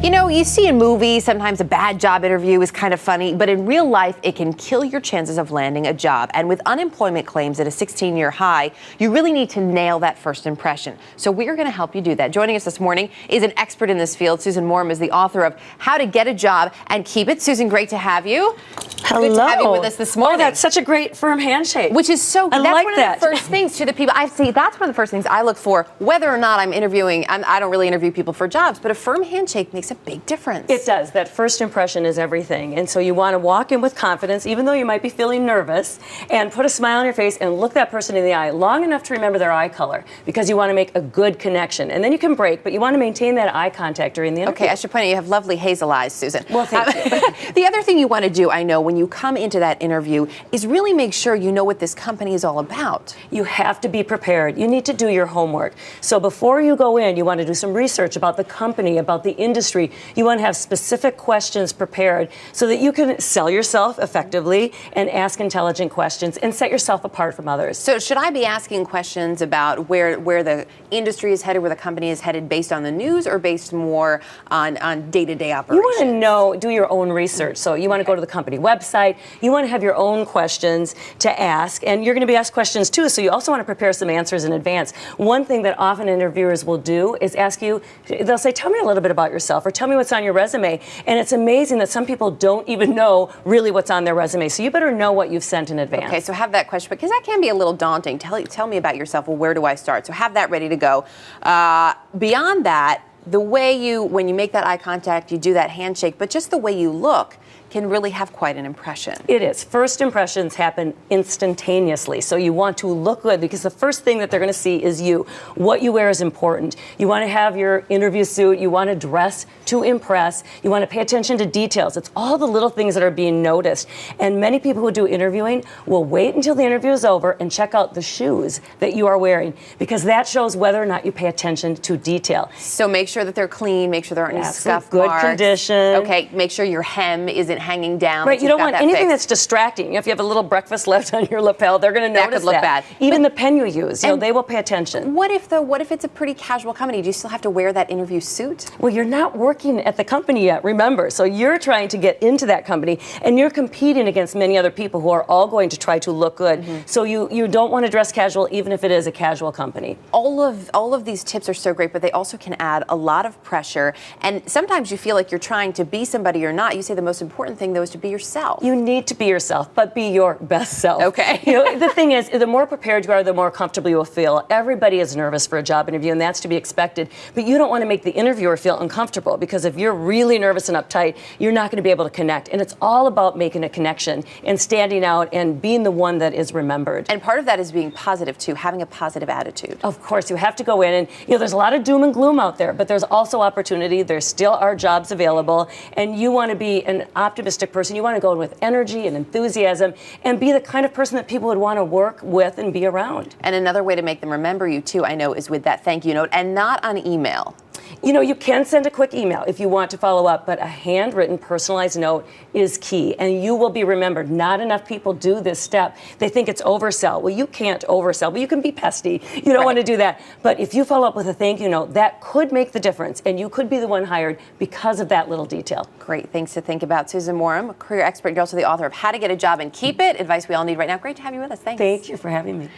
You know, you see in movies, sometimes a bad job interview is kind of funny, but in real life, it can kill your chances of landing a job. And with unemployment claims at a 16-year high, you really need to nail that first impression. So we're going to help you do that. Joining us this morning is an expert in this field. Susan Morem is the author of How to Get a Job and Keep It. Susan, great to have you. Hello. Good to have you with us this morning. Oh, that's such a great firm handshake. Which is so good. I That's like one that. of the first things to the people I see. That's one of the first things I look for, whether or not I'm interviewing. I don't really interview people for jobs, but a firm handshake makes a big difference. It does. That first impression is everything. And so you want to walk in with confidence, even though you might be feeling nervous, and put a smile on your face and look that person in the eye long enough to remember their eye color, because you want to make a good connection. And then you can break, but you want to maintain that eye contact during the interview. Okay, I should point out you have lovely hazel eyes, Susan. Well, thank you. The other thing you want to do, I know, when you come into that interview is really make sure you know what this company is all about. You have to be prepared. You need to do your homework. So before you go in, you want to do some research about the company, about the industry. You want to have specific questions prepared so that you can sell yourself effectively and ask intelligent questions and set yourself apart from others. So should I be asking questions about where the industry is headed, where the company is headed, based on the news or based more on day-to-day operations? You want to know, do your own research. So you want to go to the company website. You want to have your own questions to ask, and you're going to be asked questions too, so you also want to prepare some answers in advance. One thing that often interviewers will do is ask you, they'll say, tell me a little bit about yourself, or tell me what's on your resume. And it's amazing that some people don't even know really what's on their resume, so you better know what you've sent in advance. Okay, so have that question, because that can be a little daunting. Tell me about yourself. Well, where do I start? So have that ready to go. Beyond that, the way when you make that eye contact, you do that handshake, but just the way you look can really have quite an impression. It is. First impressions happen instantaneously. So you want to look good, because the first thing that they're going to see is you. What you wear is important. You want to have your interview suit. You want to dress to impress. You want to pay attention to details. It's all the little things that are being noticed. And many people who do interviewing will wait until the interview is over and check out the shoes that you are wearing, because that shows whether or not you pay attention to detail. So make sure that they're clean. Make sure there aren't any scuff good marks. condition. Okay, make sure your hem isn't hanging down. Right, you don't want anything that's distracting. If you have a little breakfast left on your lapel, they're going to notice that. Could look bad. Even the pen you use, they will pay attention. What if it's a pretty casual company? Do you still have to wear that interview suit? Well, you're not working at the company yet, remember. So you're trying to get into that company, and you're competing against many other people who are all going to try to look good. Mm-hmm. So you don't want to dress casual, even if it is a casual company. All of these tips are so great, but they also can add a lot of pressure. And sometimes you feel like you're trying to be somebody you're not. You say the most important thing, though, is to be yourself. You need to be yourself, but be your best self. Okay. The thing is, the more prepared you are, the more comfortable you will feel. Everybody is nervous for a job interview, and that's to be expected. But you don't want to make the interviewer feel uncomfortable, because if you're really nervous and uptight, you're not going to be able to connect. And it's all about making a connection and standing out and being the one that is remembered. And part of that is being positive, too, having a positive attitude. Of course, you have to go in, and there's a lot of doom and gloom out there, but there's also opportunity. There still are jobs available, and you want to be an optimistic person. You want to go in with energy and enthusiasm and be the kind of person that people would want to work with and be around. And another way to make them remember you, too, I know, is with that thank you note, and not on email. You can send a quick email if you want to follow up, but a handwritten, personalized note is key, and you will be remembered. Not enough people do this step. They think it's oversell. Well, you can't oversell, but you can be pesky. You don't want to do that. But if you follow up with a thank you note, that could make the difference, and you could be the one hired because of that little detail. Great things to think about. Susan Morem, a career expert. You're also the author of How to Get a Job and Keep It, advice we all need right now. Great to have you with us. Thanks. Thank you for having me.